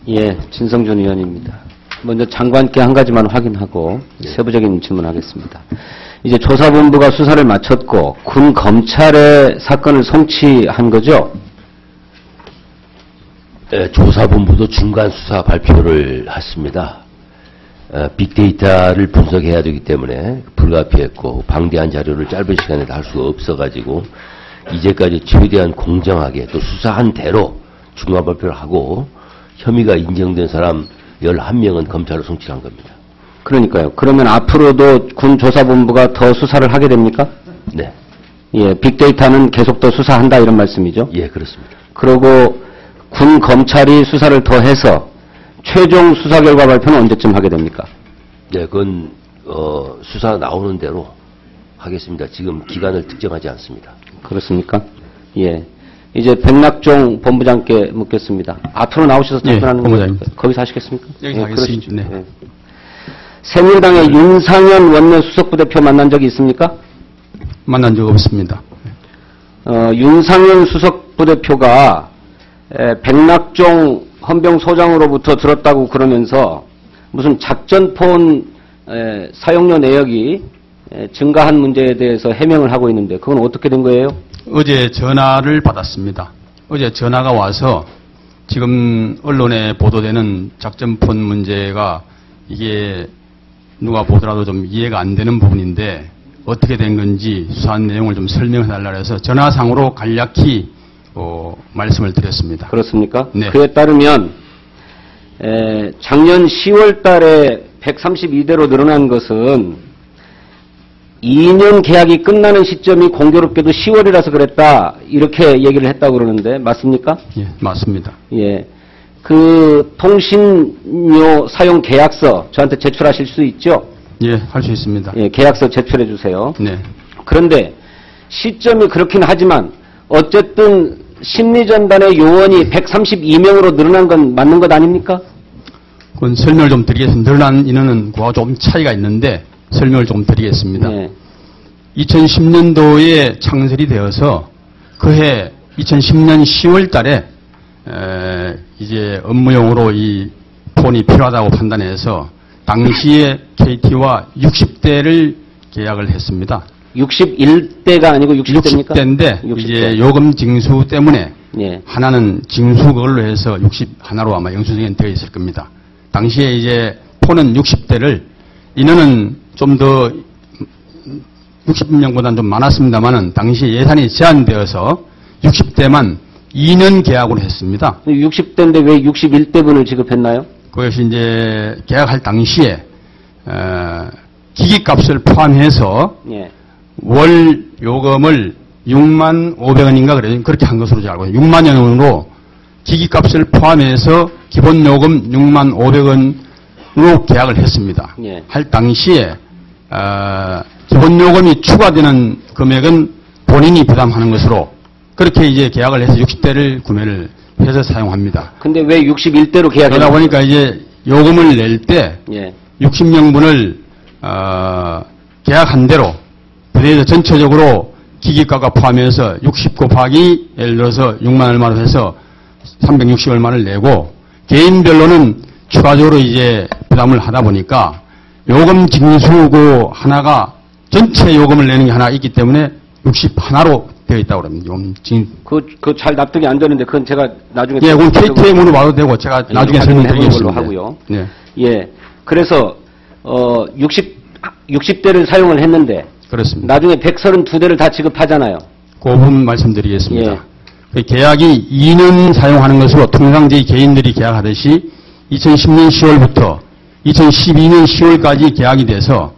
예, 진성준 의원입니다. 먼저 장관께 한 가지만 확인하고 세부적인 질문하겠습니다. 이제 조사본부가 수사를 마쳤고 군 검찰에 사건을 송치한 거죠? 네, 조사본부도 중간 수사 발표를 했습니다. 빅데이터를 분석해야 되기 때문에 불가피했고 방대한 자료를 짧은 시간에 다 할 수가 없어가지고 이제까지 최대한 공정하게 또 수사한 대로 중간 발표를 하고 혐의가 인정된 사람 11명은 검찰로 송치한 겁니다. 그러니까요. 그러면 앞으로도 군 조사본부가 더 수사를 하게 됩니까? 네. 예, 빅데이터는 계속 더 수사한다 이런 말씀이죠? 예, 그렇습니다. 그리고 군 검찰이 수사를 더 해서 최종 수사 결과 발표는 언제쯤 하게 됩니까? 네, 그건 수사 나오는 대로 하겠습니다. 지금 기간을 특정하지 않습니다. 그렇습니까? 예. 이제 백낙종 본부장께 묻겠습니다. 앞으로 나오셔서 답변하는 본부장님. 거기서 하시겠습니까? 여기서 하겠습니다. 네. 예. 새누리당의 윤상현 원내 수석부대표 만난 적이 있습니까? 만난 적 없습니다. 윤상현 수석부대표가 백낙종 헌병소장으로부터 들었다고 그러면서 무슨 작전폰 사용료 내역이 증가한 문제에 대해서 해명을 하고 있는데 그건 어떻게 된 거예요? 어제 전화를 받았습니다. 어제 전화가 와서 지금 언론에 보도되는 작전폰 문제가 이게 누가 보더라도 좀 이해가 안 되는 부분인데 어떻게 된 건지 수사한 내용을 좀 설명해 달라 해서 전화상으로 간략히 말씀을 드렸습니다. 그렇습니까? 네. 그에 따르면 작년 10월 달에 132대로 늘어난 것은 2년 계약이 끝나는 시점이 공교롭게도 10월이라서 그랬다 이렇게 얘기를 했다고 그러는데 맞습니까? 예, 맞습니다. 예. 그 통신료 사용 계약서 저한테 제출하실 수 있죠? 예, 할 수 있습니다. 예, 계약서 제출해 주세요. 네. 그런데 시점이 그렇긴 하지만 어쨌든 심리전단의 요원이 132명으로 늘어난 건 맞는 것 아닙니까? 그건 설명을 좀 드리겠습니다. 늘어난 인원은 그와 좀 차이가 있는데 설명을 좀 드리겠습니다. 네. 2010년도에 창설이 되어서 그해 2010년 10월 달에 이제 업무용으로 이 폰이 필요하다고 판단해서 당시에 KT와 60대를 계약을 했습니다. 61대가 아니고 60대입니까? 60대인데 60대. 이제 요금 징수 때문에 예. 하나는 징수 그걸로 해서 61로 아마 영수증에 되어 있을 겁니다. 당시에 이제 폰은 60대를 인원은 좀 더 60명보다는 좀 많았습니다만은 당시 예산이 제한되어서 60대만 2년 계약으로 했습니다. 60대인데 왜 61대분을 지급했나요? 그것이 이제 계약할 당시에 기기값을 포함해서 예. 월 요금을 6만 500원인가 그렇게 한 것으로 알고 있어요. 6만 원으로 기기값을 포함해서 기본 요금 6만 500원으로 계약을 했습니다. 예. 할 당시에 기본 요금이 추가되는 금액은 본인이 부담하는 것으로 그렇게 이제 계약을 해서 60대를 구매를 해서 사용합니다. 근데 왜 61대로 계약했나요? 그러다 보니까 이제 요금을 낼 때 예. 60명분을 계약한 대로 그래서 전체적으로 기기가가 포함해서 60 곱하기 예를 들어서 6만 얼마로 해서 360 얼마를 내고 개인별로는 추가적으로 이제 부담을 하다 보니까 요금 징수고 하나가 전체 요금을 내는 게 하나 있기 때문에 60 하나로 되어 있다고 그럽니다. 요금 징. 그거 잘 납득이 안 되는데 그건 제가 나중에 예, 그건 KT의 문으로 봐도 되고 제가 나중에 설명드리겠습니다. 하고요. 네. 예. 그래서 60대를 사용을 했는데 그렇습니다. 나중에 132대를 다 지급하잖아요. 그 부분 말씀드리겠습니다. 예. 그 계약이 2년 사용하는 것으로 통상 저희 개인들이 계약하듯이 2010년 10월부터 2012년 10월까지 계약이 돼서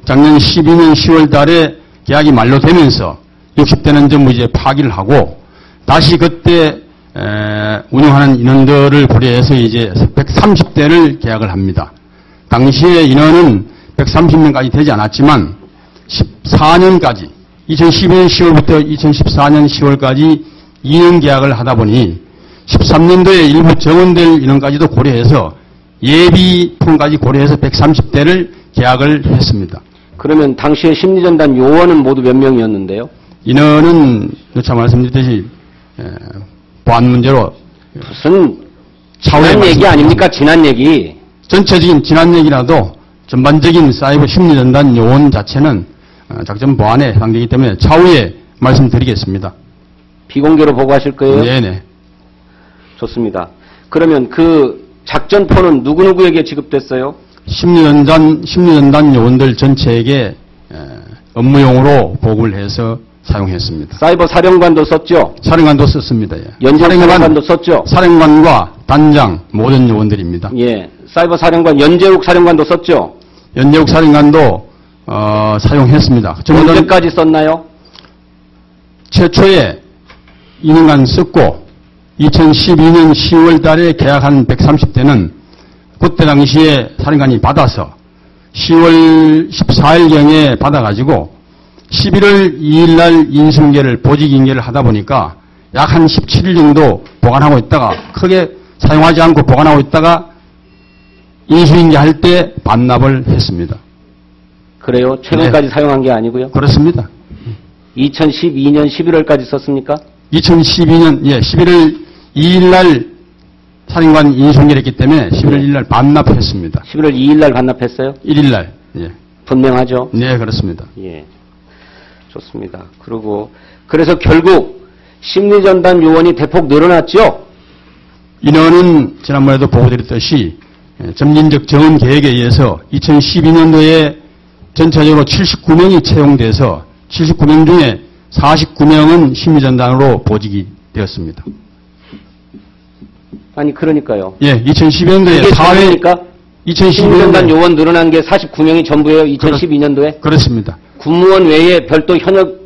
작년 12년 10월 달에 계약이 만료되면서 60대는 전부 이제 파기를 하고 다시 그때 운영하는 인원들을 고려해서 이제 130대를 계약을 합니다. 당시에 인원은 130명까지 되지 않았지만 14년까지 2012년 10월부터 2014년 10월까지 2년 계약을 하다 보니 13년도에 일부 정원될 인원까지도 고려해서 예비폰까지 고려해서 130대를 계약을 했습니다. 그러면 당시에 심리전단 요원은 모두 몇 명이었는데요? 인원은 누차 말씀드렸듯이 보안 문제로 무슨 차후에 지난 얘기 말씀드리겠습니다. 아닙니까? 지난 얘기. 전체적인 지난 얘기라도 전반적인 사이버 심리전단 요원 자체는 작전 보안에 해당되기 때문에 차후에 말씀드리겠습니다. 비공개로 보고하실 거예요? 네네. 좋습니다. 그러면 그 작전포는 누구누구에게 지급됐어요? 심리전단 요원들 전체에게 업무용으로 보급을 해서 사용했습니다. 사이버 사령관도 썼죠? 사령관도 썼습니다. 예. 연재욱 사령관도 썼죠? 사령관과 단장 모든 요원들입니다. 예. 사이버 사령관 연재욱 사령관도 썼죠? 연재욱 사령관도 사용했습니다. 언제까지 썼나요? 최초에 2년간 썼고 2012년 10월 달에 계약한 130대는 그때 당시에 사령관이 받아서 10월 14일경에 받아가지고 11월 2일 날 인수인계를 보직인계를 하다 보니까 약 한 17일 정도 보관하고 있다가 크게 사용하지 않고 보관하고 있다가 인수인계할 때 반납을 했습니다. 그래요? 최근까지 네. 사용한 게 아니고요? 그렇습니다. 2012년 11월까지 썼습니까? 2012년 11월 2일 날 사령관 인수인계를 했기 때문에 11월 2일 날 반납했습니다. 11월 2일 날 반납했어요? 1일 날. 예. 분명하죠? 네, 그렇습니다. 예. 좋습니다. 그래서 결국 심리전단 요원이 대폭 늘어났죠? 인원은 지난번에도 보고드렸듯이 점진적 정원 계획에 의해서 2012년도에 전체적으로 79명이 채용돼서 79명 중에 49명은 심리전단으로 보직이 되었습니다. 아니 그러니까요. 예, 2012년도에 이게 전부니까? 심리전단 2012년도에 요원 늘어난 게 49명이 전부예요? 2012년도에? 그렇습니다. 군무원 외에 별도 현역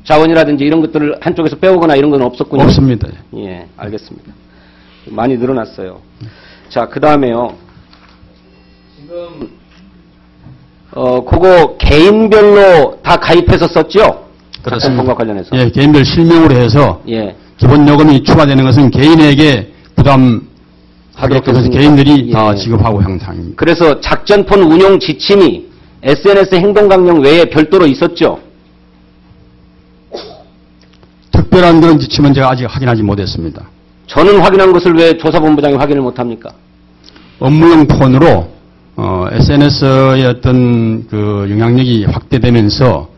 자원이라든지 이런 것들을 한쪽에서 빼오거나 이런 건 없었군요. 없습니다. 예, 알겠습니다. 많이 늘어났어요. 자, 그 다음에요. 지금, 그거 개인별로 다 가입해서 썼죠? 작전폰과 관련해서. 예, 개인별 실명으로 해서 예. 기본 요금이 추가되는 것은 개인에게 부담하게끔 해서 개인들이 다 예. 지급하고 형상입니다. 그래서 작전폰 운용 지침이 SNS 행동강령 외에 별도로 있었죠? 특별한 그런 지침은 제가 아직 확인하지 못했습니다. 저는 확인한 것을 왜 조사본부장이 확인을 못합니까? 업무용 폰으로 SNS의 어떤 그 영향력이 확대되면서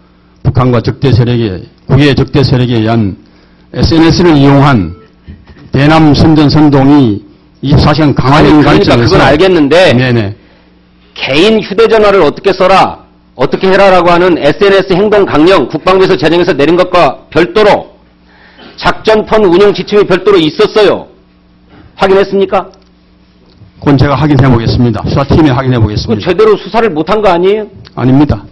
북한과 적대 세력에 국외 적대 세력에 의한 SNS를 이용한 대남 선전 선동이 24시간 강화되는 그러니까 관점에서 그건 알겠는데 네네. 개인 휴대전화를 어떻게 써라, 어떻게 해라라고 하는 SNS 행동 강령 국방부에서 제정해서 내린 것과 별도로 작전폰 운영 지침이 별도로 있었어요. 확인했습니까? 그건 제가 확인해 보겠습니다. 수사팀이 확인해 그 보겠습니다. 제대로 수사를 못한 거 아니에요? 아닙니다.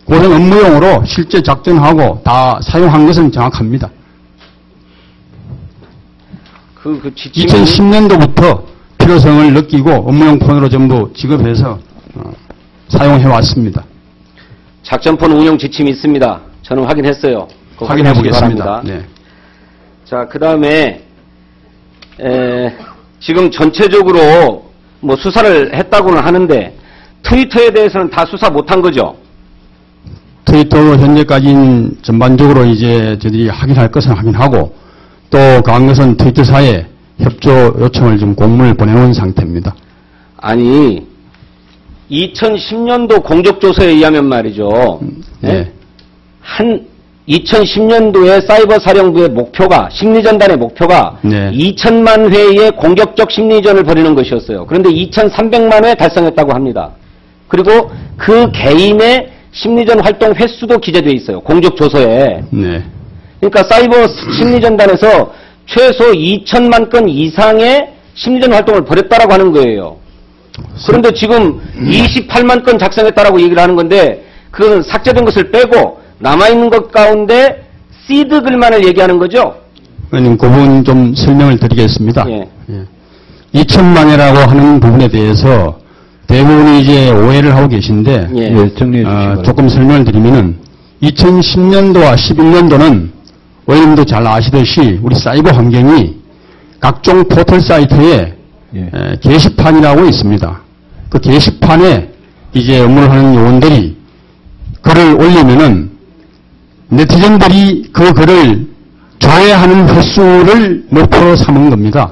그것은 업무용으로 실제 작전하고 다 사용한 것은 정확합니다. 그 지침이 2010년도부터 필요성을 느끼고 업무용 폰으로 전부 지급해서 사용해 왔습니다. 작전폰 운영 지침이 있습니다. 저는 확인했어요. 그거 확인해 확인하시기 보겠습니다. 바랍니다. 네. 자, 그 다음에 지금 전체적으로 뭐 수사를 했다고는 하는데 트위터에 대해서는 다 수사 못한 거죠? 트위터로 현재까지는 전반적으로 이제 저희들이 확인할 것은 확인하고 또 강한 것은 트위터사에 협조 요청을 지금 공문을 보내놓은 상태입니다. 아니 2010년도 공적조서에 의하면 말이죠. 네. 한 2010년도에 사이버 사령부의 목표가 심리전단의 목표가 네. 2천만 회의 공격적 심리전을 벌이는 것이었어요. 그런데 2,300만 회 달성했다고 합니다. 그리고 그 개인의 심리전 활동 횟수도 기재되어 있어요. 공적조서에. 네. 그러니까 사이버 심리전단에서 최소 2천만 건 이상의 심리전 활동을 벌였다라고 하는 거예요. 그런데 지금 28만 건 작성했다라고 얘기를 하는 건데 그건 삭제된 것을 빼고 남아있는 것 가운데 시드 글만을 얘기하는 거죠? 의원님, 그 부분 좀 설명을 드리겠습니다. 예. 2천만 회라고 하는 부분에 대해서 대부분이 이제 오해를 하고 계신데 예. 정리해 주시기 바랍니다. 조금 설명을 드리면은 2010년도와 11년도는 의원님도 잘 아시듯이 우리 사이버 환경이 각종 포털 사이트에 예. 게시판이라고 있습니다. 그 게시판에 이제 업무를 하는 요원들이 글을 올리면은 네티즌들이 그 글을 조회하는 횟수를 목표로 삼은 겁니다.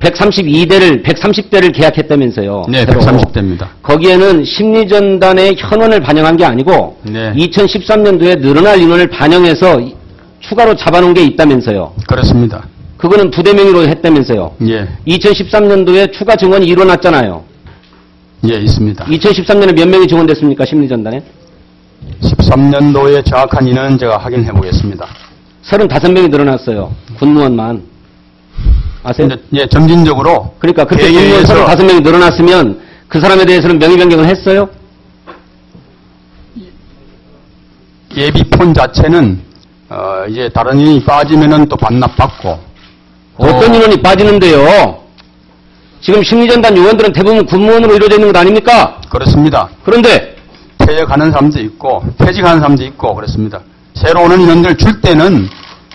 132대를 130대를 계약했다면서요. 네, 새로. 130대입니다. 거기에는 심리전단의 현원을 반영한 게 아니고 네. 2013년도에 늘어날 인원을 반영해서 추가로 잡아놓은 게 있다면서요. 그렇습니다. 그거는 부대 명의로 했다면서요. 예, 2013년도에 추가 증원이 일어났잖아요. 예, 있습니다. 2013년에 몇 명이 증원됐습니까? 심리전단에? 13년도에 정확한 인원은 제가 확인해 보겠습니다. 35명이 늘어났어요. 군무원만. 아세요? 예, 점진적으로. 그러니까 그때 군무원 대의에서 35명이 늘어났으면 그 사람에 대해서는 명의 변경을 했어요? 예비폰 자체는, 이제 다른 인원이 빠지면은 또 반납받고. 어떤 인원이 빠지는데요? 지금 심리전단 요원들은 대부분 군무원으로 이루어져 있는 것 아닙니까? 그렇습니다. 그런데 퇴역하는 사람도 있고, 퇴직하는 사람도 있고, 그렇습니다. 새로 오는 인원들 줄 때는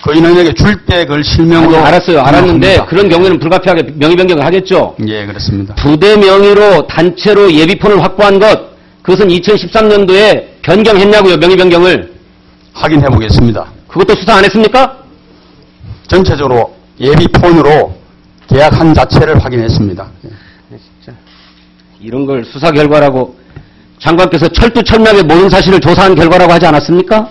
그 인원에게 줄 때 그걸 실명으로. 아니, 알았어요. 알았는데 합니다. 그런 경우에는 불가피하게 명의 변경을 하겠죠. 예, 그렇습니다. 부대 명의로 단체로 예비폰을 확보한 것, 그것은 2013년도에 변경했냐고요, 명의 변경을. 확인해 보겠습니다. 그것도 수사 안 했습니까? 전체적으로 예비폰으로 계약한 자체를 확인했습니다. 예. 이런 걸 수사 결과라고 장관께서 철두철미하게 모든 사실을 조사한 결과라고 하지 않았습니까?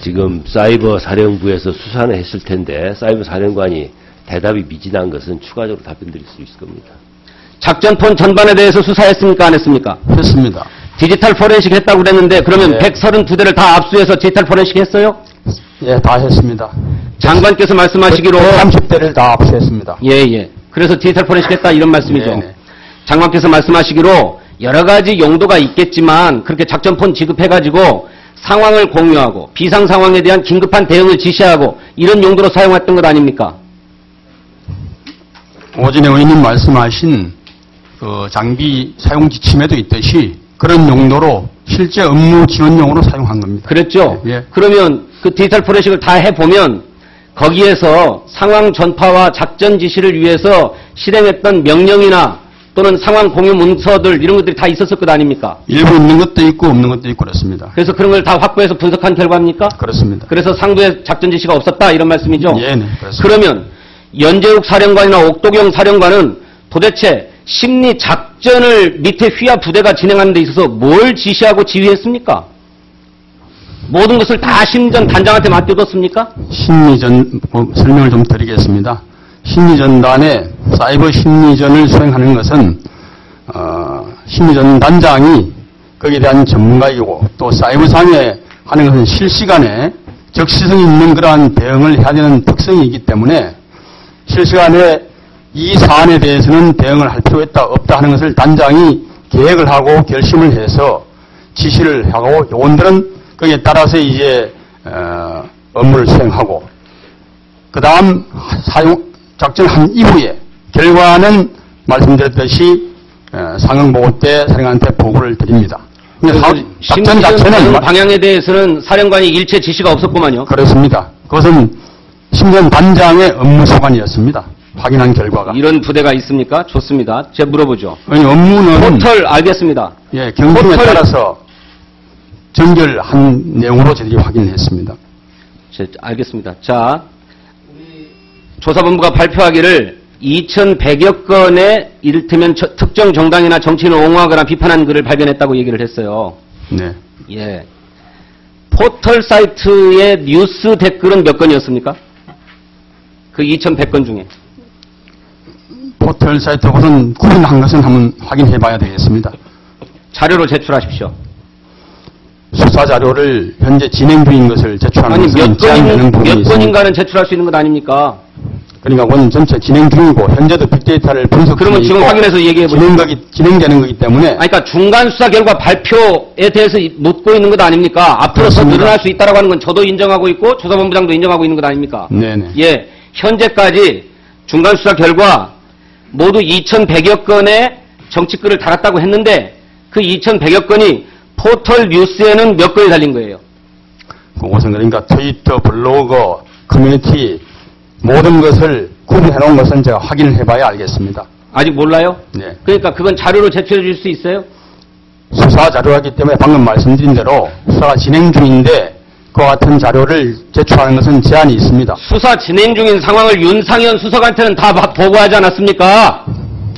지금 사이버 사령부에서 수사는 했을 텐데 사이버 사령관이 대답이 미진한 것은 추가적으로 답변드릴 수 있을 겁니다. 작전폰 전반에 대해서 수사했습니까? 안 했습니까? 했습니다. 디지털 포렌식 했다고 그랬는데 그러면 네. 132대를 다 압수해서 디지털 포렌식 했어요? 예, 다 했습니다. 장관께서 말씀하시기로 30대를 다 압수했습니다. 예. 그래서 디지털 포렌식 했다 이런 말씀이죠. 네네. 장관께서 말씀하시기로 여러 가지 용도가 있겠지만 그렇게 작전폰 지급해가지고 상황을 공유하고 비상 상황에 대한 긴급한 대응을 지시하고 이런 용도로 사용했던 것 아닙니까? 오진혜 의원님 말씀하신 그 장비 사용 지침에도 있듯이 그런 용도로 실제 업무 지원용으로 사용한 겁니다. 그랬죠? 예. 그러면 그 디지털 포렌식을 다 해보면 거기에서 상황 전파와 작전 지시를 위해서 실행했던 명령이나 또는 상황 공유 문서들 이런 것들이 다 있었을 것 아닙니까? 일부 있는 것도 있고 없는 것도 있고 그렇습니다. 그래서 그런 걸 다 확보해서 분석한 결과입니까? 그렇습니다. 그래서 상부의 작전 지시가 없었다 이런 말씀이죠? 예, 네, 그렇습니다. 그러면 연재욱 사령관이나 옥도경 사령관은 도대체 심리 작전을 밑에 휘하 부대가 진행하는 데 있어서 뭘 지시하고 지휘했습니까? 모든 것을 다 심리전 단장한테 맡겨뒀습니까? 심리전 설명을 좀 드리겠습니다. 심리전단에 사이버 심리전을 수행하는 것은 심리전 단장이 거기에 대한 전문가이고 또 사이버상에 하는 것은 실시간에 적시성 있는 그러한 대응을 해야 되는 특성이 있기 때문에 실시간에 이 사안에 대해서는 대응을 할 필요가 있다 없다 하는 것을 단장이 계획을 하고 결심을 해서 지시를 하고 요원들은 거기에 따라서 이제 업무를 수행하고 그 다음 작전한 이후에 결과는 말씀드렸듯이 상응보고 때 사령관한테 보고를 드립니다. 근데 작전 자체는 방향에 대해서는 사령관이 일체 지시가 없었구만요. 그렇습니다. 그것은 심리전 단장의 업무 소관이었습니다. 확인한 결과가. 이런 부대가 있습니까? 좋습니다. 제가 물어보죠. 아니, 업무는 포털 알겠습니다. 예, 경중에 포털- 따라서 전결한 내용으로 저희들이 확인했습니다. 알겠습니다. 자, 조사본부가 발표하기를 2,100여 건의 이를테면 특정 정당이나 정치인을 옹호하거나 비판한 글을 발견했다고 얘기를 했어요. 네. 예. 포털 사이트의 뉴스 댓글은 몇 건이었습니까? 그 2,100건 중에. 포털 사이트 우선 구분한 것은 한번 확인해 봐야 되겠습니다. 자료로 제출하십시오. 수사 자료를 현재 진행 중인 것을 제출하는 아니, 것은 제한되는 부분이 몇 있습니다. 건인가는 제출할 수 있는 것 아닙니까? 그러니까 그건 전체 진행 중이고 현재도 빅데이터를 분석 그러면 중에 지금 있고 확인해서 얘기해보세요. 진행되는 거기 때문에 아니, 그러니까 중간 수사 결과 발표에 대해서 묻고 있는 것 아닙니까? 앞으로 더 그렇습니다. 늘어날 수 있다고 하는 건 저도 인정하고 있고 조사본부장도 인정하고 있는 것 아닙니까? 네네. 예, 현재까지 중간 수사 결과 모두 2,100여 건의 정치글을 달았다고 했는데 그 2,100여 건이 포털 뉴스에는 몇 건이 달린 거예요? 그것은 그러니까 트위터, 블로그, 커뮤니티 모든 것을 구분해 놓은 것은 제가 확인을 해봐야 알겠습니다. 아직 몰라요? 네. 그러니까 그건 자료로 제출해 줄 수 있어요? 수사 자료이기 때문에 방금 말씀드린 대로 수사가 진행 중인데 그와 같은 자료를 제출하는 것은 제한이 있습니다. 수사 진행 중인 상황을 윤상현 수석한테는 다 보고하지 않았습니까?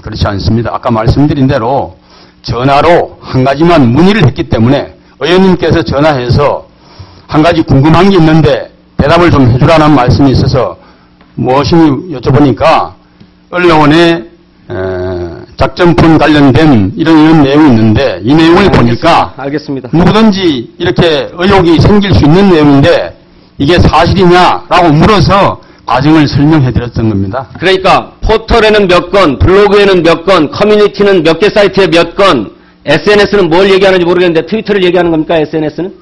그렇지 않습니다. 아까 말씀드린 대로 전화로 한 가지만 문의를 했기 때문에 의원님께서 전화해서 한 가지 궁금한 게 있는데 대답을 좀 해주라는 말씀이 있어서 무엇이니 여쭤보니까 언론에 작전폰 관련된 이런 내용이 있는데 이 내용을 보니까 알겠습니다. 누구든지 이렇게 의혹이 생길 수 있는 내용인데 이게 사실이냐라고 물어서 과정을 설명해 드렸던 겁니다. 그러니까 포털에는 몇 건, 블로그에는 몇 건, 커뮤니티는 몇 개 사이트에 몇 건, SNS는 뭘 얘기하는지 모르겠는데 트위터를 얘기하는 겁니까? SNS는?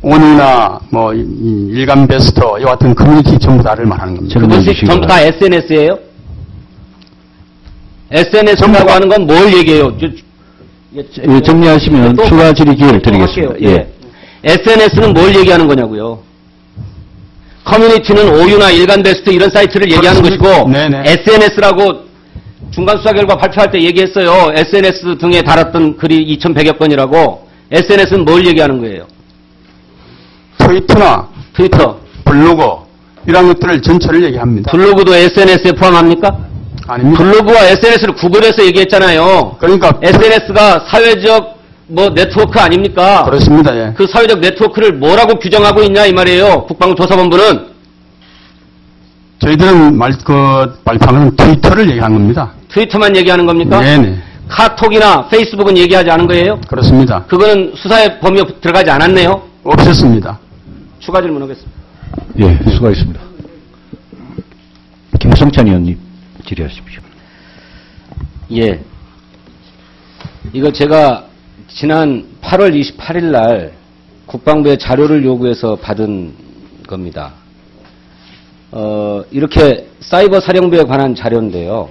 온유나 뭐 일간베스터 이와 같은 커뮤니티 전부 다를 말하는 겁니다. 그것이 전부 다 SNS예요? SNS라고 하는 건 뭘 얘기해요? 정리하시면 추가 질의 기회를 드리겠습니다. 예. SNS는 뭘 얘기하는 거냐고요? 커뮤니티는 오유나 일간베스트 이런 사이트를 얘기하는 것이고 네네. SNS라고 중간 수사 결과 발표할 때 얘기했어요. SNS 등에 달았던 글이 2,100여 건이라고. SNS는 뭘 얘기하는 거예요? 트위터, 블로그 이런 것들을 전체를 얘기합니다. 블로그도 SNS에 포함합니까? 아닙니다. 블로그와 SNS를 구분해서 얘기했잖아요. 그러니까 SNS가 사회적 네트워크 아닙니까? 그렇습니다. 예. 그 사회적 네트워크를 뭐라고 규정하고 있냐 이 말이에요. 국방부 조사본부는. 저희들은 발표하는 트위터를 얘기한 겁니다. 트위터만 얘기하는 겁니까? 네네. 카톡이나 페이스북은 얘기하지 않은 거예요? 그렇습니다. 그거는 수사의 범위에 들어가지 않았네요? 없었습니다. 추가 질문하겠습니다. 예, 수고하셨습니다. 김성찬 의원님 질의하십시오. 예. 이거 제가 지난 8월 28일 날 국방부에 자료를 요구해서 받은 겁니다. 이렇게 사이버 사령부에 관한 자료인데요.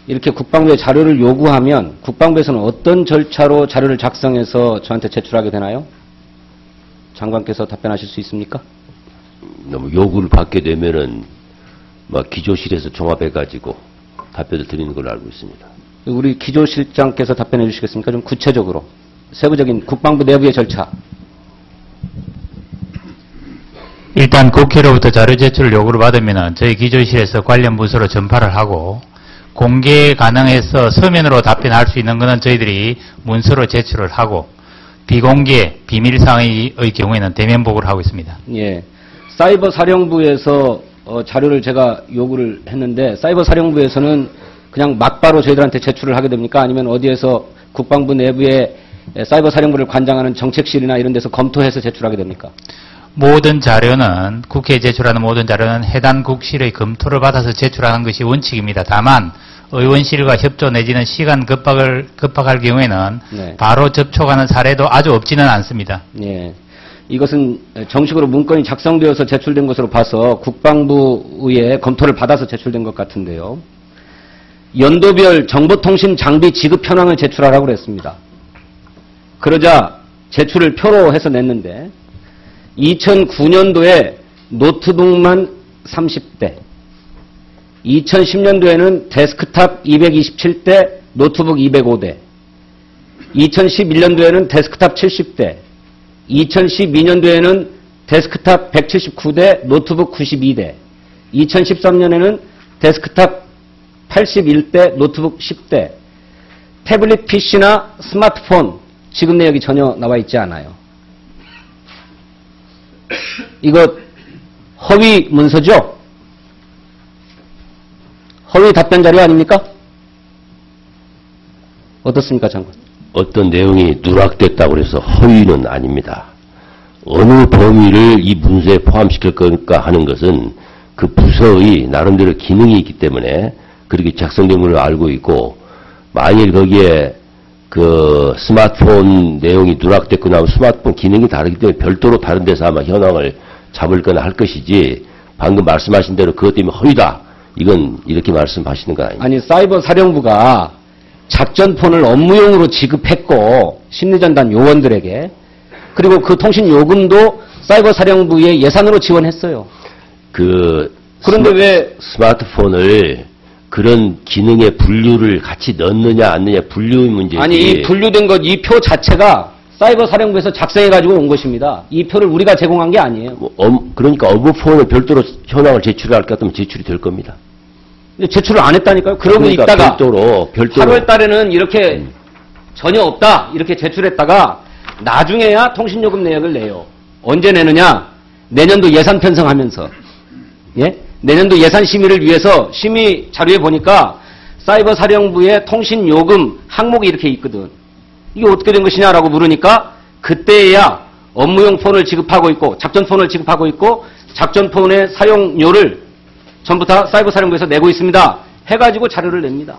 이렇게 국방부에 자료를 요구하면 국방부에서는 어떤 절차로 자료를 작성해서 저한테 제출하게 되나요? 장관께서 답변하실 수 있습니까? 너무 요구를 받게 되면은 막 기조실에서 종합해가지고 답변을 드리는 걸로 알고 있습니다. 우리 기조실장께서 답변해 주시겠습니까? 좀 구체적으로. 세부적인 국방부 내부의 절차. 일단 국회로부터 자료 제출 요구를 받으면 저희 기조실에서 관련 부서로 전파를 하고 공개 가능해서 서면으로 답변할 수 있는 것은 저희들이 문서로 제출을 하고 비공개, 비밀사항의 경우에는 대면 보고를 하고 있습니다. 예. 사이버 사령부에서 자료를 제가 요구를 했는데 사이버 사령부에서는 그냥 막바로 저희들한테 제출을 하게 됩니까? 아니면 어디에서 국방부 내부에 사이버 사령부를 관장하는 정책실이나 이런 데서 검토해서 제출하게 됩니까? 모든 자료는 국회에 제출하는 모든 자료는 해당 국실의 검토를 받아서 제출하는 것이 원칙입니다. 다만 의원실과 협조 내지는 시간 급박할 경우에는 네. 바로 접촉하는 사례도 아주 없지는 않습니다. 예. 이것은 정식으로 문건이 작성되어서 제출된 것으로 봐서 국방부의 검토를 받아서 제출된 것 같은데요. 연도별 정보통신 장비 지급 현황을 제출하라고 그랬습니다. 그러자 제출을 표로 해서 냈는데 2009년도에 노트북만 30대, 2010년도에는 데스크탑 227대, 노트북 205대, 2011년도에는 데스크탑 70대, 2012년도에는 데스크탑 179대, 노트북 92대, 2013년에는 데스크탑 81대, 노트북 10대, 태블릿 PC나 스마트폰 지급 내역이 전혀 나와 있지 않아요. 이거 허위 문서죠? 허위 답변 자료 아닙니까? 어떻습니까, 장관? 어떤 내용이 누락됐다고 해서 허위는 아닙니다. 어느 범위를 이 문서에 포함시킬 건가 하는 것은 그 부서의 나름대로 기능이 있기 때문에 그렇게 작성된 걸로 알고 있고, 만일 거기에 그 스마트폰 내용이 누락됐거나 하면 스마트폰 기능이 다르기 때문에 별도로 다른 데서 아마 현황을 잡을 거나 할 것이지, 방금 말씀하신 대로 그것 때문에 허위다, 이건 이렇게 말씀하시는 건 아닙니다. 아니, 사이버 사령부가 작전폰을 업무용으로 지급했고 심리전단 요원들에게, 그리고 그 통신 요금도 사이버 사령부의 예산으로 지원했어요. 그런데 왜 스마트폰을 그런 기능의 분류를 같이 넣느냐 안 넣느냐, 분류의 문제지. 아니, 이 분류된 것, 이 표 자체가 사이버 사령부에서 작성해가지고 온 것입니다. 이 표를 우리가 제공한 게 아니에요. 그러니까 업무폰을 별도로 현황을 제출할 것 같으면 제출이 될 겁니다. 근데 제출을 안 했다니까요. 그러고 그러니까 있다가 별도로 8월 달에는 이렇게 전혀 없다 이렇게 제출했다가 나중에야 통신요금 내역을 내요. 언제 내느냐? 내년도 예산 편성하면서. 예? 내년도 예산 심의를 위해서 심의 자료에 보니까 사이버 사령부의 통신요금 항목이 이렇게 있거든. 이게 어떻게 된 것이냐라고 물으니까 그때야 업무용 폰을 지급하고 있고 작전폰을 지급하고 있고 작전폰의 사용료를 전부 다 사이버 사령부에서 내고 있습니다. 해가지고 자료를 냅니다.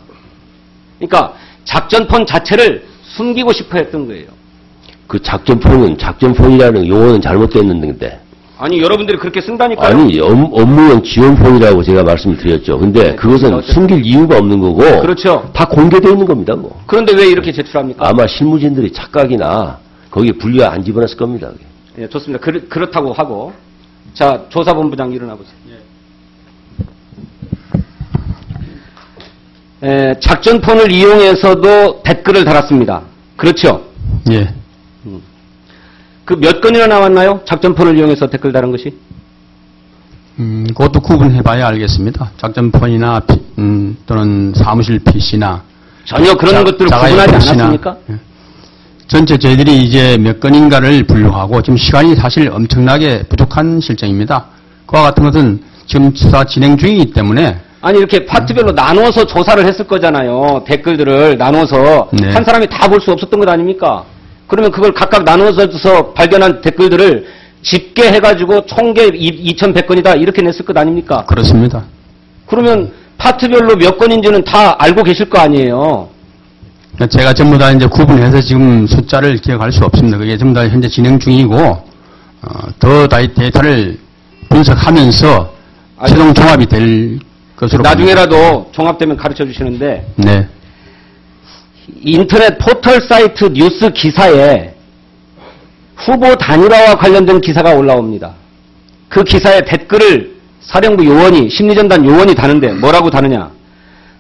그러니까 작전폰 자체를 숨기고 싶어 했던 거예요. 그 작전폰이라는 용어는 잘못됐는데. 아니 여러분들이 그렇게 쓴다니까요. 아니 업무용 지원폰이라고 제가 말씀을 드렸죠. 근데 그것은 숨길 이유가 없는 거고. 그렇죠. 다 공개되어 있는 겁니다. 뭐. 그런데 왜 이렇게 제출합니까? 아마 실무진들이 착각이나 거기에 분리가 안 집어넣었을 겁니다. 예, 좋습니다. 그렇다고 하고. 자, 조사본부장 일어나 보세요. 작전폰을 이용해서도 댓글을 달았습니다. 그렇죠? 예. 그 몇 건이나 나왔나요? 작전폰을 이용해서 댓글 달은 것이? 그것도 구분해봐야 알겠습니다. 작전폰이나 또는 사무실 PC나 전혀 그런 것들을 구분하지 않았습니까? 예. 전체 저희들이 이제 몇 건인가를 분류하고 지금 시간이 사실 엄청나게 부족한 실정입니다. 그와 같은 것은 지금 수사 진행 중이기 때문에 아니 이렇게 파트별로 나눠서 조사를 했을 거잖아요. 댓글들을 나눠서 네. 한 사람이 다 볼 수 없었던 것 아닙니까? 그러면 그걸 각각 나눠서 발견한 댓글들을 집계해가지고 총계 2,100건이다 이렇게 냈을 것 아닙니까? 그렇습니다. 그러면 파트별로 몇 건인지는 다 알고 계실 거 아니에요. 제가 전부 다 이제 구분해서 지금 숫자를 기억할 수 없습니다. 그게 전부 다 현재 진행 중이고 더 데이터를 분석하면서 최종 종합이 될 것으로 나중에라도 봅니다. 종합되면 가르쳐 주시는데 네. 인터넷 포털 사이트 뉴스 기사에 후보 단일화와 관련된 기사가 올라옵니다. 그 기사에 댓글을 사령부 요원이 심리전단 요원이 다는데 뭐라고 다느냐.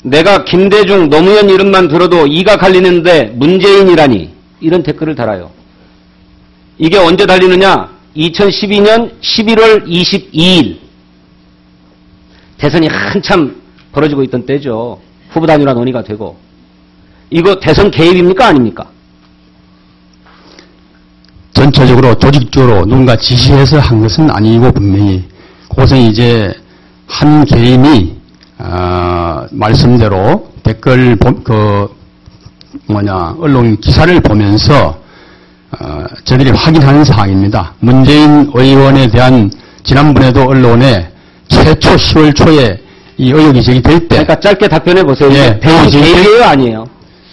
내가 김대중 노무현 이름만 들어도 이가 갈리는데 문재인이라니 이런 댓글을 달아요. 이게 언제 달리느냐. 2012년 11월 22일 대선이 한참 벌어지고 있던 때죠. 후보 단일화 논의가 되고. 이거 대선 개입입니까? 아닙니까? 전체적으로 조직적으로 누군가 지시해서 한 것은 아니고 분명히 그것은 이제 한 개인이 말씀대로 댓글 언론 기사를 보면서 저들이 확인하는 사항입니다. 문재인 의원에 대한 지난번에도 언론에 최초 10월 초에 이 의혹이 제기될 때 그러니까 짧게 답변해 보세요. 예, 대선 개입이에요? 아니에요?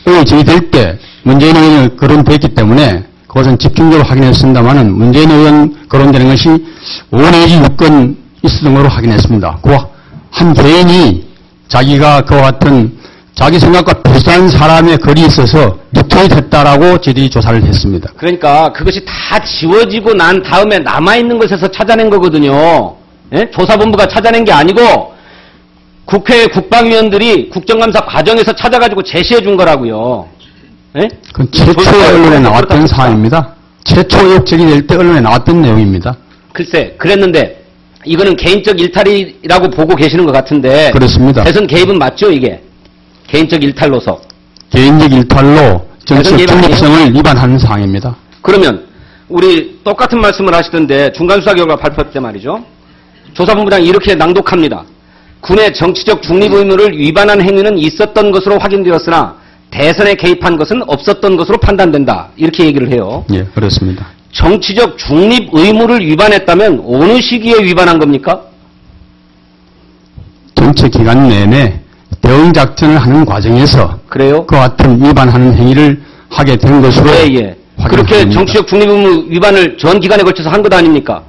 의혹이 제기될 때 문재인 의원이 거론됐기 때문에 그것은 집중적으로 확인했습니다만은 문재인 의원 거론되는 것이 5 내지 6건 있었던 걸로 확인했습니다. 그 한 개인이 자기가 그와 같은 자기 생각과 비슷한 사람의 글이 있어서 뉴트윗 했다라고 저희들이 조사를 했습니다. 그러니까 그것이 다 지워지고 난 다음에 남아있는 것에서 찾아낸 거거든요. 예? 조사본부가 찾아낸 게 아니고 국회 국방위원들이 국정감사 과정에서 찾아가지고 제시해 준 거라고요. 예? 그건 최초 언론에 나왔던 사안입니다. 최초 의혹 제기될 때 언론에 나왔던 내용입니다. 글쎄, 그랬는데 이거는 개인적 일탈이라고 보고 계시는 것 같은데 그렇습니다. 대선 개입은 맞죠, 이게? 개인적 일탈로서. 개인적 일탈로 정치적 중립성을 위반하는 사항입니다. 그러면 우리 똑같은 말씀을 하시던데 중간수사 결과 발표 때 말이죠. 조사본부장이 이렇게 낭독합니다. 군의 정치적 중립 의무를 위반한 행위는 있었던 것으로 확인되었으나 대선에 개입한 것은 없었던 것으로 판단된다. 이렇게 얘기를 해요. 예, 그렇습니다. 정치적 중립 의무를 위반했다면 어느 시기에 위반한 겁니까? 전체 기간 내내 대응 작전을 하는 과정에서 그래요? 그와 같은 위반하는 행위를 하게 된 것으로 예. 그렇게 정치적 중립 의무 위반을 전 기간에 걸쳐서 한 것 아닙니까?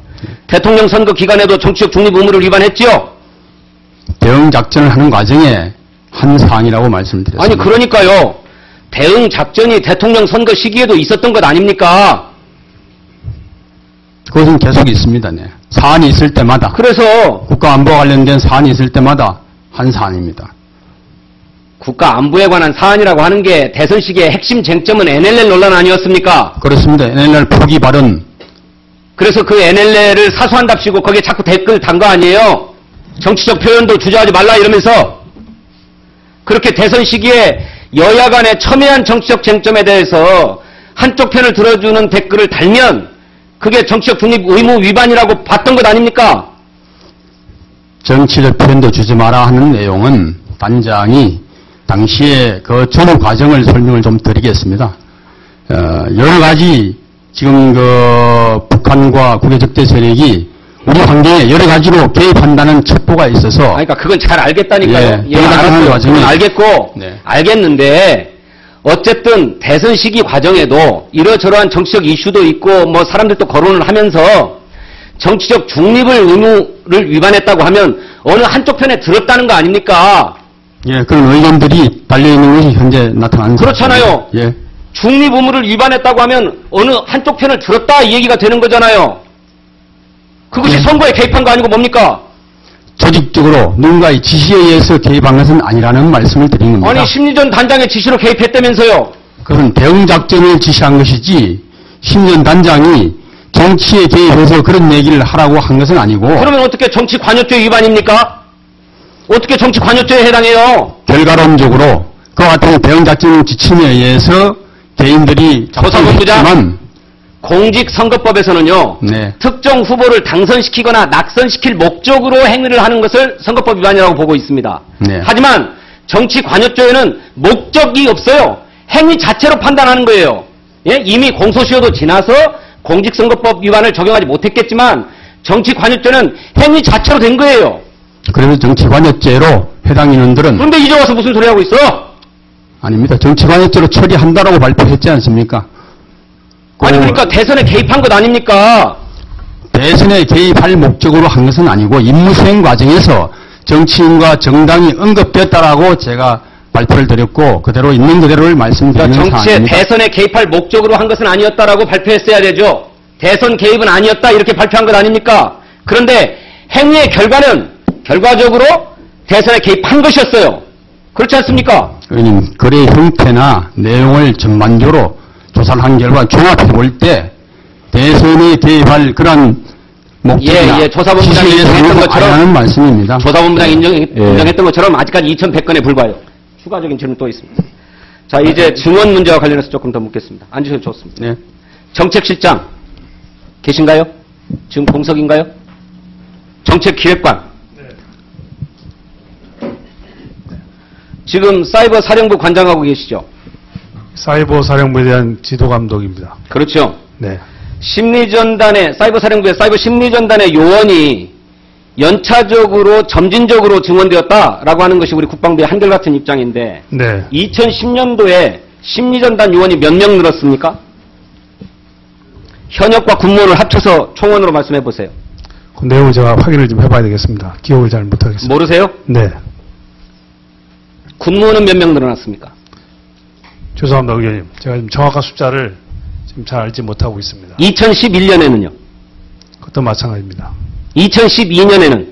대통령 선거 기간에도 정치적 중립 의무를 위반했죠? 대응 작전을 하는 과정에 한 사항이라고 말씀드렸습니다. 아니 그러니까요. 대응 작전이 대통령 선거 시기에도 있었던 것 아닙니까? 그것은 계속 있습니다. 네. 사안이 있을 때마다 그래서 국가안보와 관련된 사안이 있을 때마다 한 사안입니다. 국가 안보에 관한 사안이라고 하는 게 대선 시기의 핵심 쟁점은 NLL 논란 아니었습니까? 그렇습니다. NLL 포기 발언. 그래서 그 NLL을 사수한답시고 거기에 자꾸 댓글 단 거 아니에요? 정치적 표현도 주저하지 말라 이러면서 그렇게 대선 시기에 여야 간의 첨예한 정치적 쟁점에 대해서 한쪽 편을 들어주는 댓글을 달면 그게 정치적 중립 의무 위반이라고 봤던 것 아닙니까? 정치적 표현도 주지 마라 하는 내용은 단장이 당시에 그 전후 과정을 설명을 좀 드리겠습니다. 여러 가지 지금 그 북한과 국외 적대 세력이 우리 환경에 여러 가지로 개입한다는 첩보가 있어서 그러니까 그건 잘 알겠다니까요. 예, 알았어요. 과정에 그건 알겠고 네. 알겠는데 어쨌든 대선 시기 과정에도 이러저러한 정치적 이슈도 있고 뭐 사람들도 거론을 하면서 정치적 중립을 의무를 위반했다고 하면 어느 한쪽 편에 들었다는 거 아닙니까? 예, 그런 의견들이 달려있는 것이 현재 나타난 그렇잖아요. 사실입니다. 예. 중립 의무를 위반했다고 하면 어느 한쪽 편을 들었다 이 얘기가 되는 거잖아요. 그것이 네. 선거에 개입한 거 아니고 뭡니까? 조직적으로 누군가의 지시에 의해서 개입한 것은 아니라는 말씀을 드린 겁니다. 아니 심리전 단장의 지시로 개입했다면서요. 그건 대응작전을 지시한 것이지 심리전 단장이 정치에 개입해서 그런 얘기를 하라고 한 것은 아니고 그러면 어떻게 정치 관여죄 위반입니까? 어떻게 정치 관여죄에 해당해요? 결과론적으로 그와 같은 대응작전 지침에 의해서 개인들이 조사본부장 작성했지만 공직선거법에서는요. 네. 특정 후보를 당선시키거나 낙선시킬 목적으로 행위를 하는 것을 선거법 위반이라고 보고 있습니다. 네. 하지만 정치 관여죄에는 목적이 없어요. 행위 자체로 판단하는 거예요. 예? 이미 공소시효도 지나서 공직선거법 위반을 적용하지 못했겠지만 정치 관여죄는 행위 자체로 된 거예요. 그래서 정치관여죄로 해당 인원들은 그런데 이제 와서 무슨 소리 하고 있어? 아닙니다. 정치관여죄로 처리한다라고 발표했지 않습니까? 아니 그러니까 대선에 개입한 것 아닙니까? 대선에 개입할 목적으로 한 것은 아니고 임무 수행 과정에서 정치인과 정당이 언급됐다라고 제가 발표를 드렸고 그대로 있는 그대로를 말씀드리는 그러니까 정치에 사안입니다. 대선에 개입할 목적으로 한 것은 아니었다라고 발표했어야 되죠. 대선 개입은 아니었다 이렇게 발표한 것 아닙니까? 그런데 행위의 결과는 결과적으로 대선에 개입한 것이었어요. 그렇지 않습니까? 의원님, 거래의 형태나 내용을 전반적으로 조사를 한 결과 종합해 볼 때 대선에 개입할 그런 목적이나 조사본부장이 지시에 인정했던 의해서 것처럼 아니라는 말씀입니다. 조사본부장이 인정했던 것처럼 아직까지 2,100건에 불과해요. 추가적인 질문 또 있습니다. 자, 이제 증언 문제와 관련해서 조금 더 묻겠습니다. 앉으셔도 좋습니다. 네. 정책실장 계신가요? 지금 공석인가요? 정책기획관. 지금 사이버 사령부 관장하고 계시죠? 사이버 사령부에 대한 지도 감독입니다. 그렇죠. 네. 심리전단의 사이버 사령부의 사이버 심리전단의 요원이 연차적으로 점진적으로 증원되었다라고 하는 것이 우리 국방부의 한결같은 입장인데 네. 2010년도에 심리전단 요원이 몇 명 늘었습니까? 현역과 군무원을 합쳐서 총원으로 말씀해 보세요. 그 내용을 제가 확인을 좀 해봐야 되겠습니다. 기억을 잘 못하겠습니다. 모르세요? 네. 군무원은 몇 명 늘어났습니까? 죄송합니다, 의원님. 제가 지금 정확한 숫자를 지금 잘 알지 못하고 있습니다. 2011년에는요? 그것도 마찬가지입니다. 2012년에는?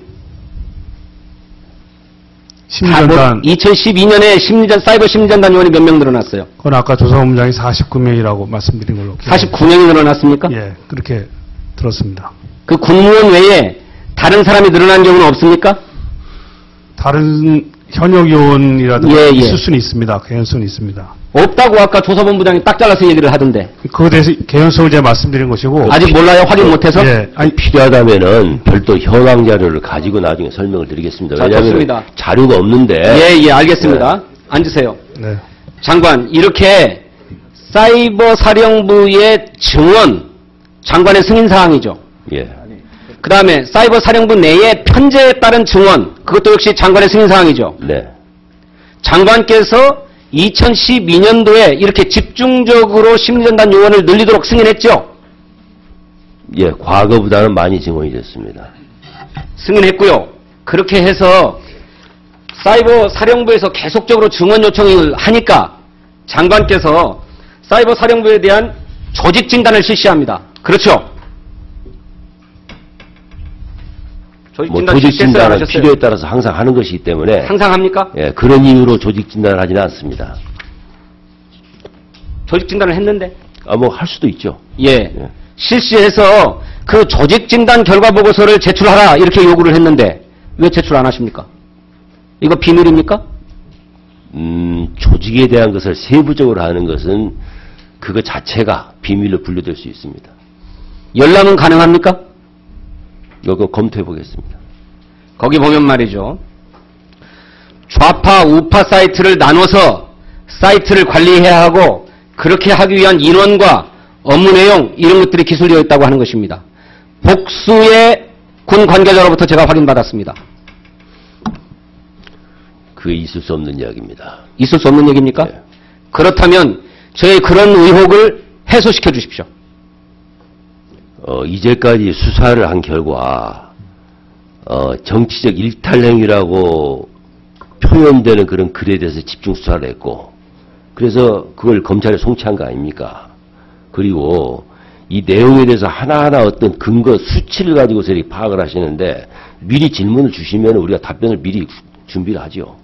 심리전단, 2012년에 사이버 심리전단 요원이 몇 명 늘어났어요? 그건 아까 조사본부장이 49명이라고 말씀드린 걸로. 49명이 늘어났습니까? 예, 그렇게 들었습니다. 그 군무원 외에 다른 사람이 늘어난 경우는 없습니까? 다른 현역 요원이라든가 예, 예. 있을 수는 있습니다. 개연성은 있습니다. 없다고 아까 조사본부장이 딱 잘라서 얘기를 하던데. 그거에 대해서 개연성을 제가 말씀드린 것이고. 아직 몰라요? 확인 못해서? 예, 아니, 필요하다면은 별도 현황 자료를 가지고 나중에 설명을 드리겠습니다. 자, 왜냐하면 좋습니다. 자료가 없는데. 예, 알겠습니다. 앉으세요. 네. 장관, 이렇게 사이버 사령부의 증원, 장관의 승인사항이죠. 예. 그 다음에 사이버 사령부 내의 편제에 따른 증원, 그것도 역시 장관의 승인사항이죠. 네. 장관께서 2012년도에 이렇게 집중적으로 심리전단 요원을 늘리도록 승인했죠. 예, 과거보다는 많이 증원이 됐습니다. 승인했고요. 그렇게 해서 사이버 사령부에서 계속적으로 증원 요청을 하니까 장관께서 사이버 사령부에 대한 조직 진단을 실시합니다. 그렇죠? 조직 진단은 필요에 따라서 항상 하는 것이기 때문에 항상 합니까? 예, 그런 이유로 조직 진단을 하지는 않습니다. 조직 진단을 했는데? 뭐 할 수도 있죠. 예. 실시해서 그 조직 진단 결과 보고서를 제출하라 이렇게 요구를 했는데 왜 제출 안 하십니까? 이거 비밀입니까? 조직에 대한 것을 세부적으로 하는 것은 그거 자체가 비밀로 분류될 수 있습니다. 열람은 가능합니까? 이거 검토해 보겠습니다. 거기 보면 말이죠. 좌파, 우파 사이트를 나눠서 사이트를 관리해야 하고 그렇게 하기 위한 인원과 업무 내용 이런 것들이 기술되어 있다고 하는 것입니다. 복수의 군 관계자로부터 제가 확인받았습니다. 그게 있을 수 없는 이야기입니다. 있을 수 없는 얘기입니까? 네. 그렇다면 저의 그런 의혹을 해소시켜 주십시오. 이제까지 수사를 한 결과 정치적 일탈행위라고 표현되는 그런 글에 대해서 집중 수사를 했고 그래서 그걸 검찰에 송치한 거 아닙니까? 그리고 이 내용에 대해서 하나하나 어떤 근거 수치를 가지고서 이렇게 파악을 하시는데 미리 질문을 주시면 우리가 답변을 미리 준비를 하죠.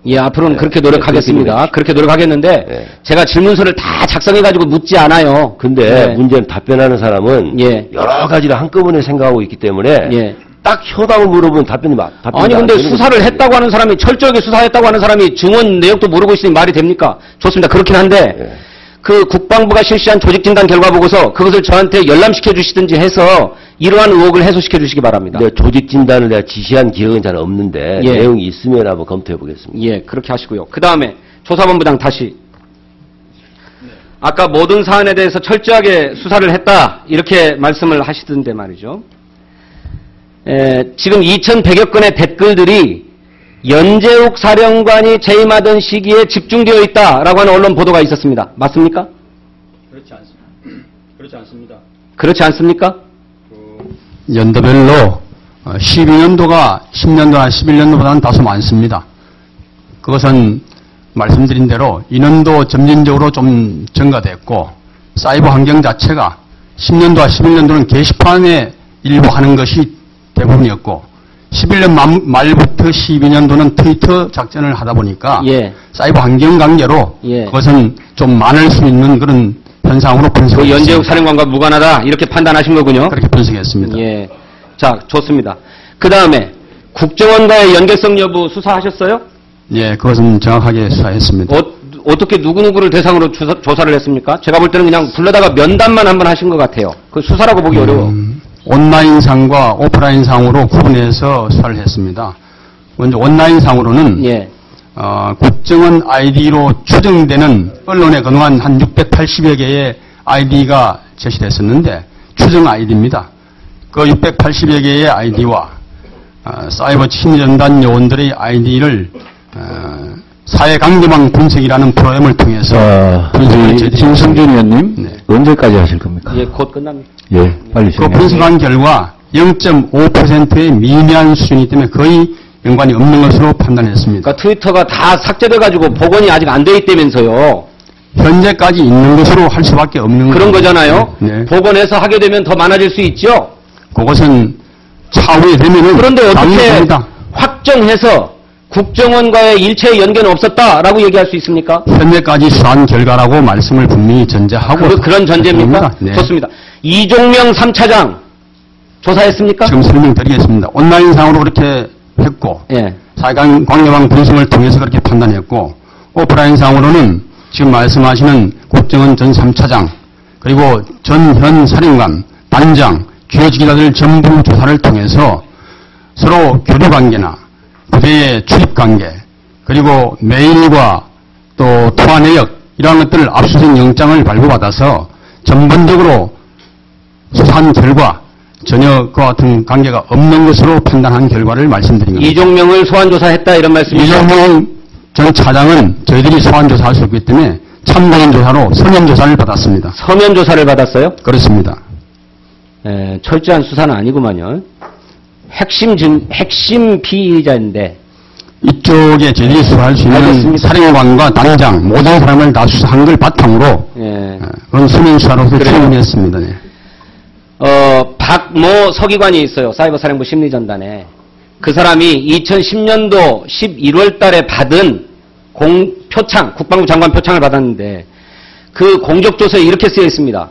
예, 앞으로는 네, 그렇게 노력하겠습니다. 네, 그렇게 노력하겠는데 네. 제가 질문서를 다 작성해가지고 묻지 않아요. 근데 네. 문제는 답변하는 사람은 예. 여러 가지를 한꺼번에 생각하고 있기 때문에 예. 딱 효담을 물어보면 답변이 아니 근데 수사를 했다고 하는 사람이 철저하게 수사했다고 하는 사람이 증언 내역도 모르고 있으니 말이 됩니까? 좋습니다. 그렇긴 한데 예. 그 국방부가 실시한 조직진단 결과 보고서 그것을 저한테 열람시켜 주시든지 해서 이러한 의혹을 해소시켜 주시기 바랍니다. 근데 조직 진단을 내가 지시한 기억은 잘 없는데 예. 내용이 있으면 한번 검토해 보겠습니다. 예, 그렇게 하시고요. 그 다음에 조사본부장 다시 아까 모든 사안에 대해서 철저하게 수사를 했다 이렇게 말씀을 하시던데 말이죠. 지금 2,100여 건의 댓글들이 연재욱 사령관이 재임하던 시기에 집중되어 있다라고 하는 언론 보도가 있었습니다. 맞습니까? 그렇지 않습니다. 그렇지 않습니다. 그렇지 않습니까? 연도별로 12년도가 10년도나 11년도보다는 다소 많습니다. 그것은 말씀드린 대로 인원도 점진적으로 좀 증가됐고 사이버 환경 자체가 10년도와 11년도는 게시판에 일부 하는 것이 대부분이었고 11년 말부터 12년도는 트위터 작전을 하다 보니까 예. 사이버 환경 관계로 예. 그것은 좀 많을 수 있는 그런 현상으로 그 분석했습니다. 연재욱 사령관과 무관하다 이렇게 판단하신 거군요. 그렇게 분석했습니다. 예. 자, 좋습니다. 그 다음에 국정원과의 연계성 여부 수사하셨어요? 예, 그것은 정확하게 수사했습니다. 어떻게 누구누구를 대상으로 조사를 했습니까? 제가 볼 때는 그냥 불러다가 면담만 한번 하신 것 같아요. 그 수사라고 보기 어려워. 온라인상과 오프라인상으로 구분해서 수사를 했습니다. 먼저 온라인상으로는 예. 국정원 아이디로 추정되는 언론에 그동안 한 680여 개의 아이디가 제시됐었는데 추정 아이디입니다. 그 680여 개의 아이디와 사이버 침전단 요원들의 아이디를 사회관계망 분석이라는 프로그램을 통해서 진승준 의원님 네. 언제까지 하실 겁니까? 예, 곧 끝납니다. 예, 빨리 그 진행해 분석한 결과 0.5%의 미미한 수준이기 때문에 거의 연관이 없는 것으로 판단했습니다. 그러니까 트위터가 다 삭제돼가지고 복원이 아직 안 돼 있다면서요. 현재까지 있는 것으로 할 수밖에 없는 그런 거잖아요. 네. 복원해서 하게 되면 더 많아질 수 있죠. 그것은 차후에 되면은 그런데 어떻게 당연합니다. 확정해서 국정원과의 일체의 연계는 없었다라고 얘기할 수 있습니까? 현재까지 수사한 결과라고 말씀을 분명히 전제하고 그런 전제입니까? 네. 좋습니다. 이종명 3차장 조사했습니까? 지금 설명드리겠습니다. 온라인상으로 그렇게 했고 예. 사회관계망 분석을 통해서 그렇게 판단했고 오프라인상으로는 지금 말씀하시는 국정원 전 3차장 그리고 전현 사령관, 단장, 주요 지휘자들 전부 조사를 통해서 서로 교류관계나 부대의 출입관계 그리고 메일과 또 통화 내역 이러한 것들을 압수수색 영장을 발부받아서 전반적으로 수사한 결과 전혀 그와 같은 관계가 없는 것으로 판단한 결과를 말씀드린 겁니다. 이종명을 소환조사했다 이런 말씀이죠? 이종명 전 차장은 저희들이 소환조사할 수 없기 때문에 참고인 조사로 서면조사를 받았습니다. 서면조사를 받았어요? 그렇습니다. 철저한 수사는 아니구만요. 핵심 피의자인데 이쪽에 저희들이 수사할 수 있는 알겠습니다. 사령관과 단장 모든 사람을 다 수사한 걸 바탕으로 예. 그건 서면수사로서 그래요. 충분했습니다. 네. 박모 서기관이 있어요. 사이버사령부 심리전단에. 그 사람이 2010년도 11월 달에 받은 표창, 국방부 장관 표창을 받았는데 그 공적조서에 이렇게 쓰여 있습니다.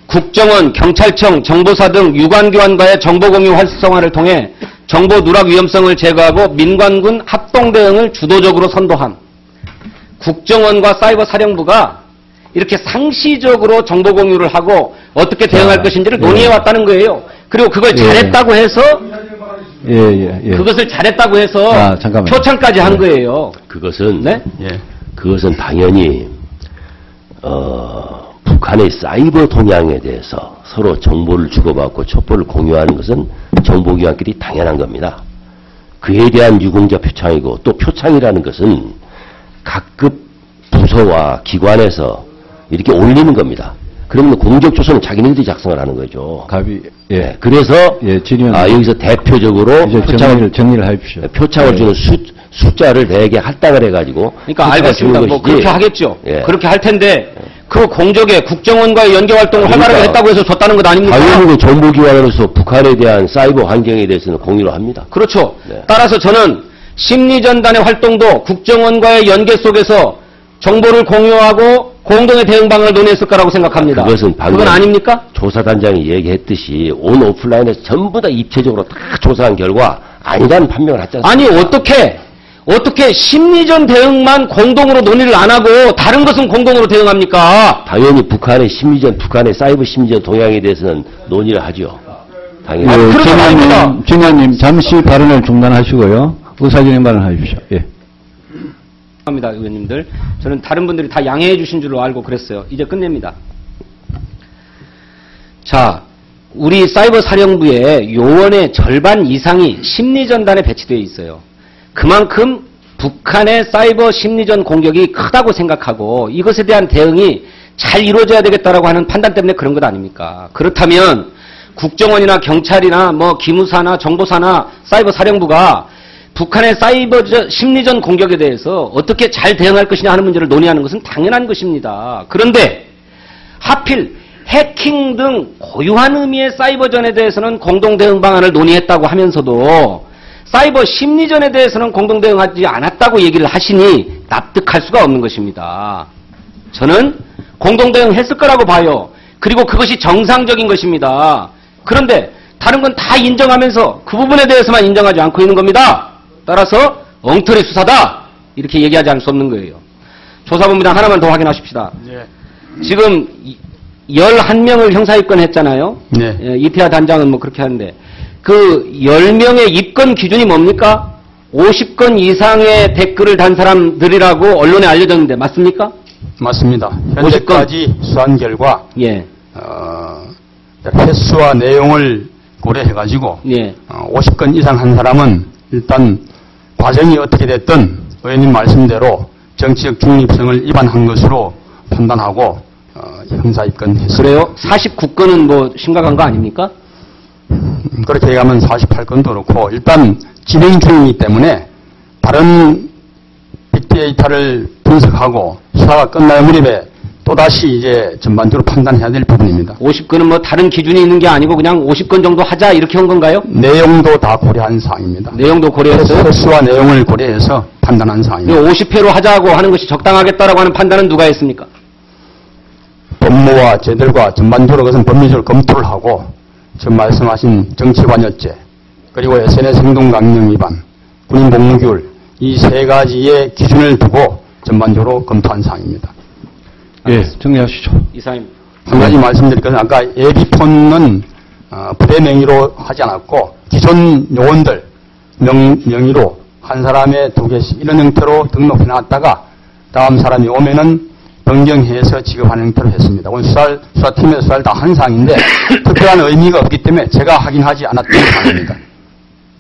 국정원, 경찰청, 정보사 등 유관기관과의 정보공유 활성화를 통해 정보 누락 위험성을 제거하고 민관군 합동 대응을 주도적으로 선도함. 국정원과 사이버 사령부가 이렇게 상시적으로 정보 공유를 하고 어떻게 대응할 것인지를 논의해 왔다는 거예요. 그리고 그걸 잘했다고 해서 그것을 잘했다고 해서 잠깐만요. 표창까지 한 거예요. 그것은 네? 그것은 당연히 북한의 사이버 동향에 대해서 서로 정보를 주고받고 첩보를 공유하는 것은 정보기관끼리 당연한 겁니다. 그에 대한 유공자 표창이고 또 표창이라는 것은 각급 부서와 기관에서 이렇게 올리는 겁니다. 그러면 공적조서는 자기네들이 작성을 하는 거죠. 그래서 여기서 대표적으로 이제 정리를 하십시오. 표창을 주는 숫자를 대개 할당을 해가지고. 그러니까 알겠습니다. 뭐 그렇게 하겠죠. 그렇게 할 텐데 그 공적에 국정원과의 연계 활동을 활발하게 했다고 해서 줬다는 것 아닙니까? 당연히 그 정보기관으로서 북한에 대한 사이버 환경에 대해서는 공유를 합니다. 그렇죠. 따라서 저는 심리전단의 활동도 국정원과의 연계 속에서 정보를 공유하고 공동의 대응 방안을 논의했을 거라고 생각합니다. 그건 아닙니까? 조사단장이 얘기했듯이 온 오프라인에서 전부 다 입체적으로 다 조사한 결과 아니라는 판명을 하지 않습니까? 아니 어떻게 심리전 대응만 공동으로 논의를 안 하고 다른 것은 공동으로 대응합니까? 당연히 북한의 사이버 심리전 동향에 대해서는 논의를 하죠. 당연히. 정의원님 잠시 발언을 중단하시고요. 의사진행 발언하십시오. 합니다, 의원님들. 저는 다른 분들이 다 양해해 주신 줄로 알고 그랬어요. 이제 끝냅니다. 자, 우리 사이버 사령부의 요원의 절반 이상이 심리전단에 배치되어 있어요. 그만큼 북한의 사이버 심리전 공격이 크다고 생각하고 이것에 대한 대응이 잘 이루어져야 되겠다라고 하는 판단 때문에 그런 것 아닙니까? 그렇다면 국정원이나 경찰이나 뭐 기무사나 정보사나 사이버 사령부가 북한의 사이버 심리전 공격에 대해서 어떻게 잘 대응할 것이냐 하는 문제를 논의하는 것은 당연한 것입니다. 그런데 하필 해킹 등 고유한 의미의 사이버전에 대해서는 공동 대응 방안을 논의했다고 하면서도 사이버 심리전에 대해서는 공동 대응하지 않았다고 얘기를 하시니 납득할 수가 없는 것입니다. 저는 공동 대응했을 거라고 봐요. 그리고 그것이 정상적인 것입니다. 그런데 다른 건 다 인정하면서 그 부분에 대해서만 인정하지 않고 있는 겁니다. 따라서 엉터리 수사다 이렇게 얘기하지 않을 수 없는 거예요. 조사본부장 하나만 더 확인하십시다. 지금 11명을 형사 입건했잖아요. 이태하 단장은 뭐 그렇게 하는데 그 10명의 입건 기준이 뭡니까? 50건 이상의 댓글을 단 사람들이라고 언론에 알려졌는데 맞습니까? 맞습니다. 현재까지 수사한 결과 횟수와 내용을 고려해가지고 50건 이상 한 사람은 일단 과정이 어떻게 됐든 의원님 말씀대로 정치적 중립성을 위반한 것으로 판단하고 형사 입건했습니다. 그래요? 49건은 뭐 심각한 거 아닙니까? 그렇게 얘기하면 48건도 그렇고 일단 진행 중이기 때문에 다른 빅데이터를 분석하고 수사가 끝날 무렵에 또다시 이제 전반적으로 판단해야 될 부분입니다. 50건은 뭐 다른 기준이 있는 게 아니고 그냥 50건 정도 하자 이렇게 한 건가요? 내용도 다 고려한 사항입니다. 내용도 고려했어요? 횟수와 내용을 고려해서 판단한 사항입니다. 50회로 하자고 하는 것이 적당하겠다라고 하는 판단은 누가 했습니까? 법무와 저들과 전반적으로 그것은 법리적으로 검토를 하고 지금 말씀하신 정치관여죄 그리고 SNS 행동강령 위반, 군인복무규율 이 세 가지의 기준을 두고 전반적으로 검토한 사항입니다. 정리하시죠. 이상입니다. 한 가지 말씀드릴 것은 아까 예비폰은 부대 명의로 하지 않았고 기존 요원들 명의로 한 사람에 2개씩 이런 형태로 등록해 놨다가 다음 사람이 오면은 변경해서 지급하는 형태로 했습니다. 오늘 수사팀에서 수사를 다 한 사항인데 특별한 의미가 없기 때문에 제가 확인하지 않았던 사항입니다.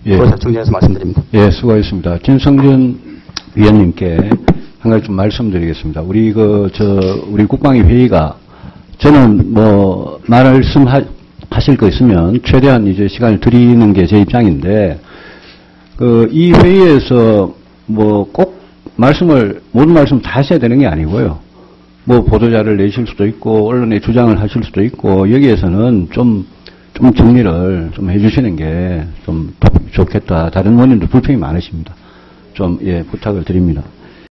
그래서 정리해서 말씀드립니다. 수고하셨습니다. 진성준 위원님께 한 가지 좀 말씀드리겠습니다. 우리 국방위 회의가 저는 뭐 말씀하실 거 있으면 최대한 이제 시간을 드리는 게 제 입장인데 이 회의에서 뭐 꼭 모든 말씀 다 하셔야 되는 게 아니고요. 뭐 보도자를 내실 수도 있고 언론에 주장을 하실 수도 있고 여기에서는 좀 좀 정리를 좀 해주시는 게 좀 좋겠다. 다른 의원님도 불평이 많으십니다. 좀, 예, 부탁을 드립니다.